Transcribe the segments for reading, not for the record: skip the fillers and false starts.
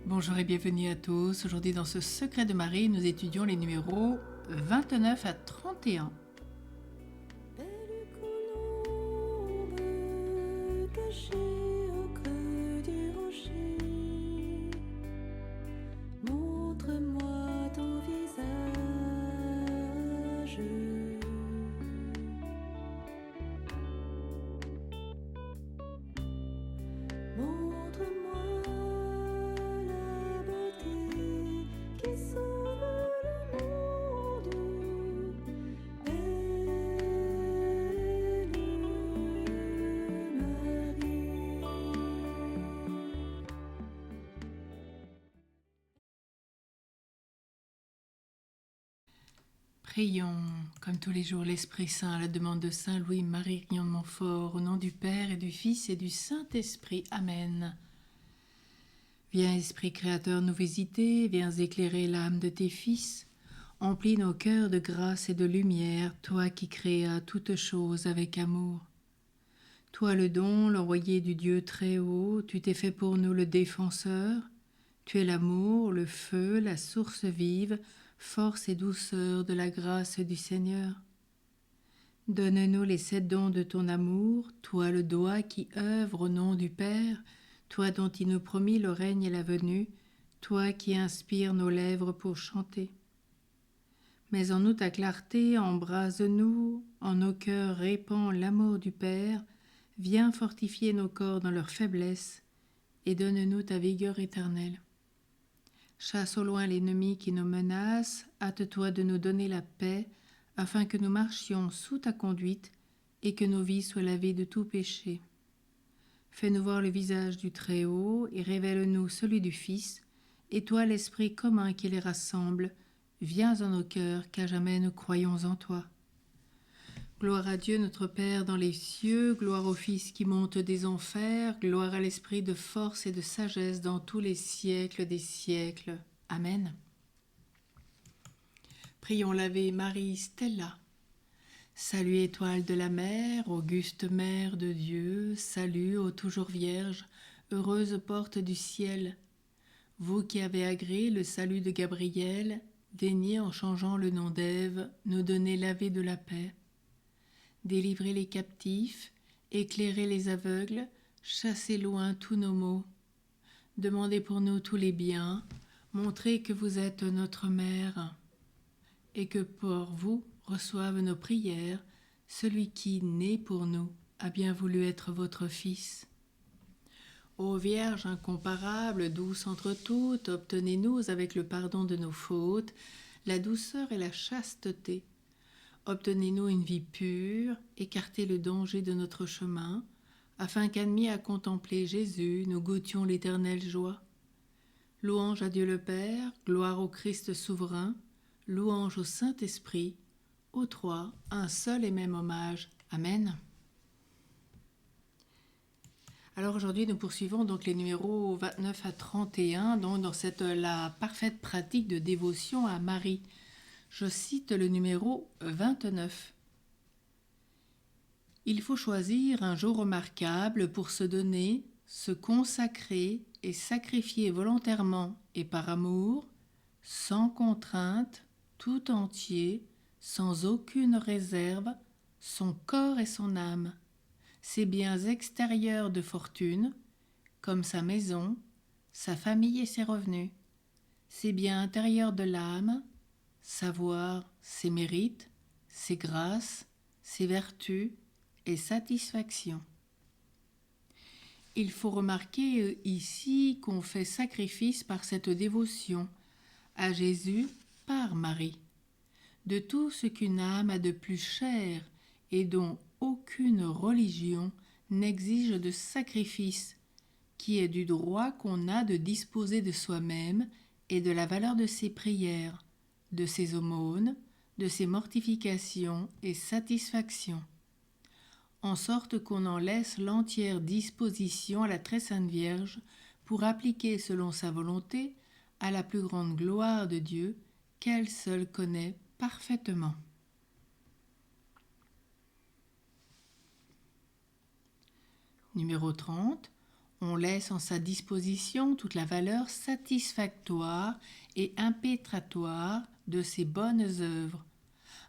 Bonjour et bienvenue à tous. Aujourd'hui dans ce secret de Marie, nous étudions les numéros 29 à 31. Belle colombe cachée au creux du rocher, montre-moi ton visage. Montre-moi la beauté qui sauve le monde. Belle Marie. Prions, comme tous les jours, l'Esprit Saint à la demande de Saint Louis-Marie Grignon de Montfort, au nom du Père et du Fils et du Saint-Esprit. Amen. Viens, Esprit Créateur, nous visiter, viens éclairer l'âme de tes fils. Emplis nos cœurs de grâce et de lumière, toi qui créas toutes choses avec amour. Toi le don, l'envoyé du Dieu très haut, tu t'es fait pour nous le défenseur. Tu es l'amour, le feu, la source vive, force et douceur de la grâce du Seigneur. Donne-nous les 7 dons de ton amour, toi le doigt qui œuvre au nom du Père, toi dont il nous promit le règne et la venue, toi qui inspires nos lèvres pour chanter. Mais en nous ta clarté, embrase-nous, en nos cœurs répand l'amour du Père, viens fortifier nos corps dans leur faiblesse, et donne-nous ta vigueur éternelle. Chasse au loin l'ennemi qui nous menace, hâte-toi de nous donner la paix, afin que nous marchions sous ta conduite et que nos vies soient lavées de tout péché. Fais-nous voir le visage du Très-Haut et révèle-nous celui du Fils, et toi l'Esprit commun qui les rassemble, viens en nos cœurs qu'à jamais nous croyons en toi. Gloire à Dieu notre Père dans les cieux, gloire au Fils qui monte des enfers, gloire à l'Esprit de force et de sagesse dans tous les siècles des siècles. Amen. Prions l'Ave Marie Stella. Salut étoile de la mer, auguste mère de Dieu, salut ô toujours vierge, heureuse porte du ciel. Vous qui avez agréé le salut de Gabriel, daignez en changeant le nom d'Ève, nous donner l'Ave de la paix. Délivrez les captifs, éclairez les aveugles, chassez loin tous nos maux. Demandez pour nous tous les biens, montrez que vous êtes notre mère, et que pour vous reçoive nos prières celui qui, né pour nous, a bien voulu être votre Fils. Ô Vierge incomparable, douce entre toutes, obtenez-nous avec le pardon de nos fautes, la douceur et la chasteté. Obtenez-nous une vie pure, écartez le danger de notre chemin, afin qu'admis à contempler Jésus, nous goûtions l'éternelle joie. Louange à Dieu le Père, gloire au Christ souverain, louange au Saint-Esprit, aux trois, un seul et même hommage. Amen. Alors aujourd'hui, nous poursuivons donc les numéros 29 à 31, donc dans la parfaite pratique de dévotion à Marie. Je cite le numéro 29. Il faut choisir un jour remarquable pour se donner, se consacrer et sacrifier volontairement et par amour, sans contrainte, tout entier, sans aucune réserve, son corps et son âme, ses biens extérieurs de fortune, comme sa maison, sa famille et ses revenus, ses biens intérieurs de l'âme, savoir ses mérites, ses grâces, ses vertus et satisfactions. Il faut remarquer ici qu'on fait sacrifice par cette dévotion à Jésus par Marie, de tout ce qu'une âme a de plus cher et dont aucune religion n'exige de sacrifice, qui est du droit qu'on a de disposer de soi-même et de la valeur de ses prières, de ses aumônes, de ses mortifications et satisfactions, en sorte qu'on en laisse l'entière disposition à la très sainte Vierge pour appliquer selon sa volonté à la plus grande gloire de Dieu qu'elle seule connaît parfaitement. Numéro 30. On laisse en sa disposition toute la valeur satisfactoire et impétratoire de ses bonnes œuvres.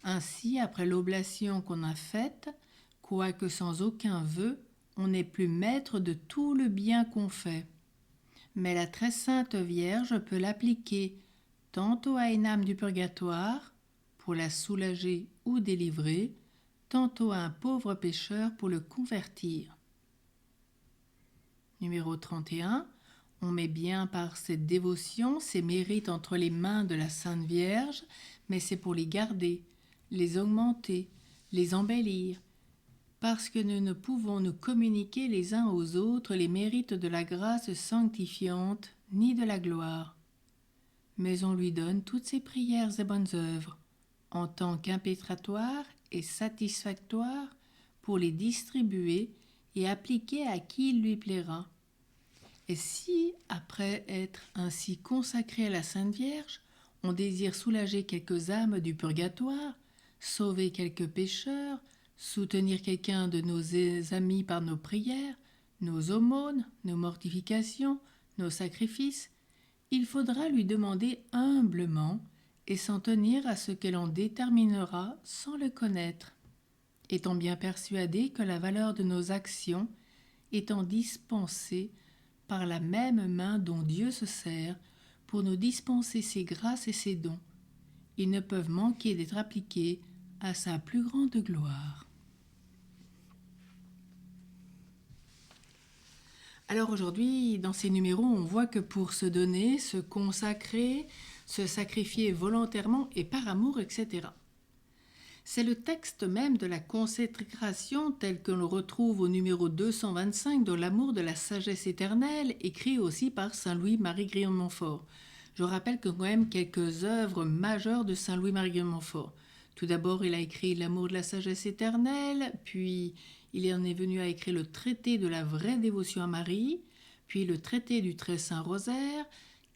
Ainsi, après l'oblation qu'on a faite, quoique sans aucun vœu, on n'est plus maître de tout le bien qu'on fait. Mais la très sainte Vierge peut l'appliquer tantôt à une âme du purgatoire, pour la soulager ou délivrer, tantôt à un pauvre pécheur pour le convertir. Numéro 31. On met bien par cette dévotion ses mérites entre les mains de la Sainte Vierge, mais c'est pour les garder, les augmenter, les embellir, parce que nous ne pouvons nous communiquer les uns aux autres les mérites de la grâce sanctifiante, ni de la gloire. Mais on lui donne toutes ses prières et bonnes œuvres, en tant qu'impétratoires et satisfactoires, pour les distribuer et appliquer à qui il lui plaira. Et si, après être ainsi consacré à la Sainte Vierge, on désire soulager quelques âmes du purgatoire, sauver quelques pécheurs, soutenir quelqu'un de nos amis par nos prières, nos aumônes, nos mortifications, nos sacrifices, il faudra lui demander humblement et s'en tenir à ce qu'elle en déterminera sans le connaître, étant bien persuadé que la valeur de nos actions étant dispensée par la même main dont Dieu se sert pour nous dispenser ses grâces et ses dons, ils ne peuvent manquer d'être appliqués à sa plus grande gloire. Alors aujourd'hui, dans ces numéros, on voit que pour se donner, se consacrer, se sacrifier volontairement et par amour, etc. C'est le texte même de la consécration tel que l'on retrouve au numéro 225 de l'amour de la sagesse éternelle, écrit aussi par Saint Louis-Marie Grillon de Montfort. Je rappelle que quand même quelques œuvres majeures de Saint Louis-Marie Grillon de Montfort. Tout d'abord, il a écrit l'amour de la sagesse éternelle, puis il en est venu à écrire le traité de la vraie dévotion à Marie, puis le traité du très saint rosaire,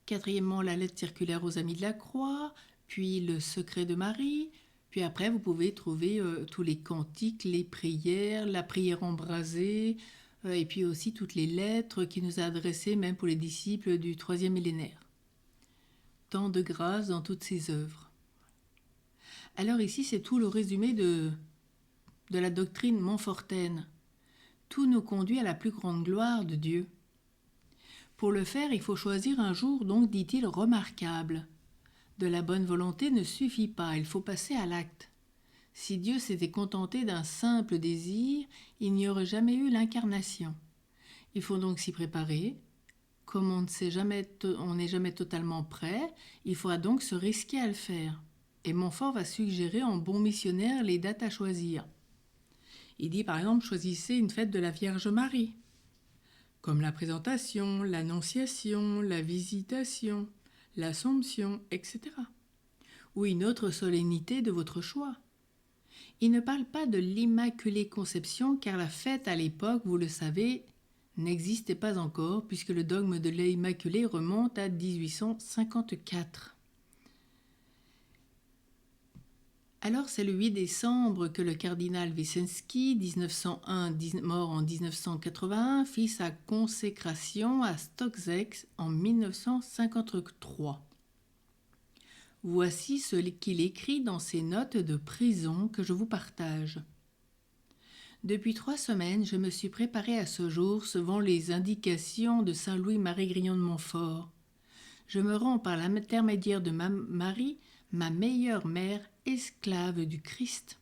quatrièmement la lettre circulaire aux amis de la croix, puis le secret de Marie. Puis après, vous pouvez trouver tous les cantiques, les prières, la prière embrasée, et puis aussi toutes les lettres qu'il nous a adressées, même pour les disciples du 3e millénaire. Tant de grâce dans toutes ces œuvres. Alors ici, c'est tout le résumé de la doctrine montfortaine. Tout nous conduit à la plus grande gloire de Dieu. Pour le faire, il faut choisir un jour, donc, dit-il, remarquable. De la bonne volonté ne suffit pas, il faut passer à l'acte. Si Dieu s'était contenté d'un simple désir, il n'y aurait jamais eu l'incarnation. Il faut donc s'y préparer. Comme on n'est jamais totalement prêt, il faudra donc se risquer à le faire. Et Montfort va suggérer en bon missionnaire les dates à choisir. Il dit par exemple, choisissez une fête de la Vierge Marie, comme la présentation, l'annonciation, la visitation, l'Assomption, etc. Ou une autre solennité de votre choix. Il ne parle pas de l'Immaculée Conception, car la fête à l'époque, vous le savez, n'existait pas encore, puisque le dogme de l'Immaculée remonte à 1854. Alors c'est le 8 décembre que le cardinal Wyszynski, 1901, mort en 1981, fit sa consécration à Stocksex en 1953. Voici ce qu'il écrit dans ses notes de prison que je vous partage. Depuis 3 semaines, je me suis préparé à ce jour suivant les indications de Saint Louis-Marie Grillon de Montfort. Je me rends par l'intermédiaire de Marie, ma meilleure mère, esclave du Christ.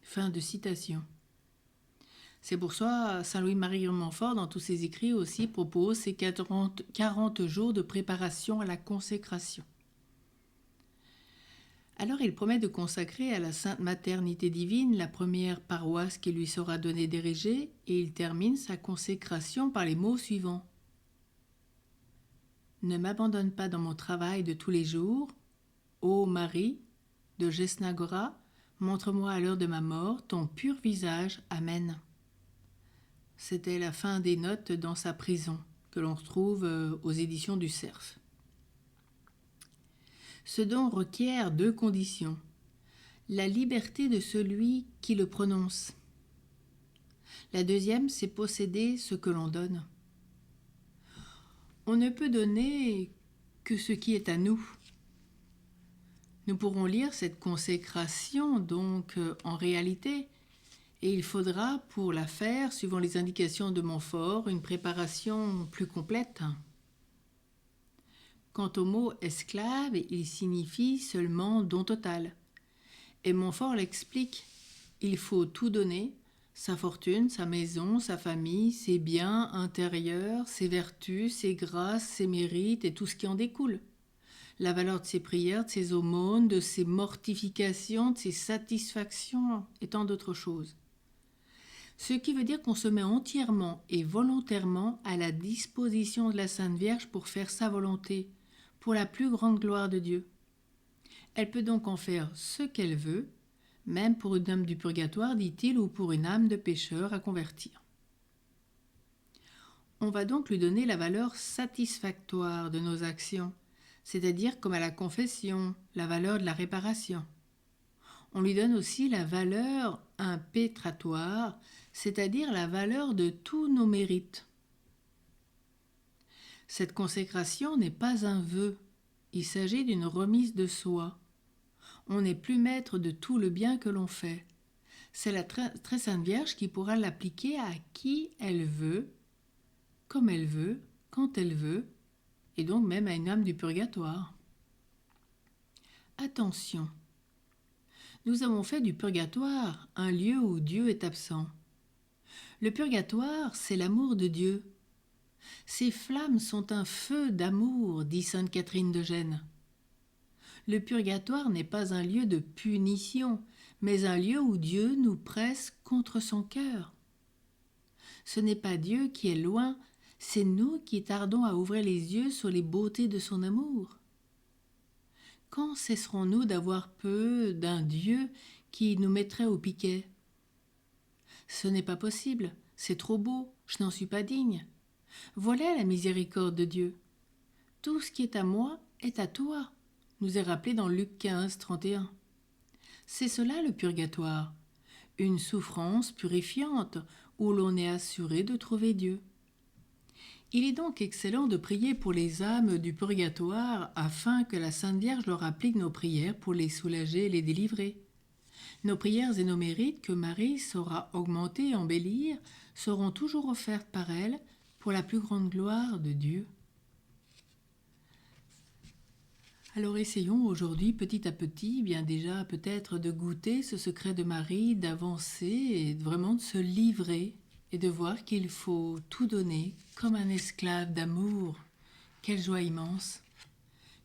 Fin de citation. C'est pour ça Saint Louis-Marie Grillon de Montfort, dans tous ses écrits aussi, propose ces 40 jours de préparation à la consécration. Alors il promet de consacrer à la Sainte Maternité Divine la première paroisse qui lui sera donnée d'ériger, et il termine sa consécration par les mots suivants. Ne m'abandonne pas dans mon travail de tous les jours. Ô Marie, de Jesnagora, montre-moi à l'heure de ma mort ton pur visage. Amen. C'était la fin des notes dans sa prison, que l'on retrouve aux éditions du Cerf. Ce don requiert 2 conditions. La liberté de celui qui le prononce. La deuxième, c'est posséder ce que l'on donne. On ne peut donner que ce qui est à nous. Nous pourrons lire cette consécration donc en réalité, et il faudra pour la faire, suivant les indications de Montfort, une préparation plus complète. Quant au mot esclave, il signifie seulement don total. Et Montfort l'explique, il faut tout donner, sa fortune, sa maison, sa famille, ses biens intérieurs, ses vertus, ses grâces, ses mérites et tout ce qui en découle. La valeur de ses prières, de ses aumônes, de ses mortifications, de ses satisfactions et tant d'autres choses. Ce qui veut dire qu'on se met entièrement et volontairement à la disposition de la Sainte Vierge pour faire sa volonté, pour la plus grande gloire de Dieu. Elle peut donc en faire ce qu'elle veut, même pour une âme du purgatoire, dit-il, ou pour une âme de pécheur à convertir. On va donc lui donner la valeur satisfactoire de nos actions, c'est-à-dire comme à la confession, la valeur de la réparation. On lui donne aussi la valeur impétratoire, c'est-à-dire la valeur de tous nos mérites. Cette consécration n'est pas un vœu, il s'agit d'une remise de soi. On n'est plus maître de tout le bien que l'on fait. C'est la très sainte Vierge qui pourra l'appliquer à qui elle veut, comme elle veut, quand elle veut, et donc même à une âme du purgatoire. Attention, nous avons fait du purgatoire un lieu où Dieu est absent. Le purgatoire, c'est l'amour de Dieu. Ces flammes sont un feu d'amour, dit sainte Catherine de Gênes. Le purgatoire n'est pas un lieu de punition, mais un lieu où Dieu nous presse contre son cœur. Ce n'est pas Dieu qui est loin, c'est nous qui tardons à ouvrir les yeux sur les beautés de son amour. Quand cesserons-nous d'avoir peu d'un Dieu qui nous mettrait au piquet ? Ce n'est pas possible, c'est trop beau, je n'en suis pas digne. Voilà la miséricorde de Dieu. Tout ce qui est à moi est à toi, nous est rappelé dans Luc 15, 31. C'est cela le purgatoire, une souffrance purifiante où l'on est assuré de trouver Dieu. Il est donc excellent de prier pour les âmes du purgatoire afin que la Sainte Vierge leur applique nos prières pour les soulager et les délivrer. Nos prières et nos mérites que Marie saura augmenter et embellir seront toujours offertes par elle pour la plus grande gloire de Dieu. Alors essayons aujourd'hui petit à petit, bien déjà peut-être de goûter ce secret de Marie, d'avancer et vraiment de se livrer et de voir qu'il faut tout donner comme un esclave d'amour. Quelle joie immense!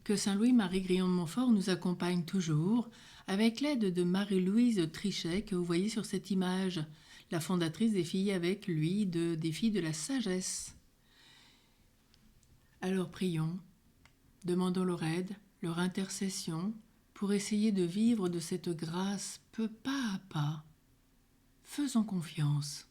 Que Saint Louis-Marie Grillon de Montfort nous accompagne toujours avec l'aide de Marie-Louise Trichet que vous voyez sur cette image, la fondatrice des filles avec lui, des filles de la sagesse. Alors prions, demandons leur aide, leur intercession pour essayer de vivre de cette grâce peu pas à pas. Faisons confiance.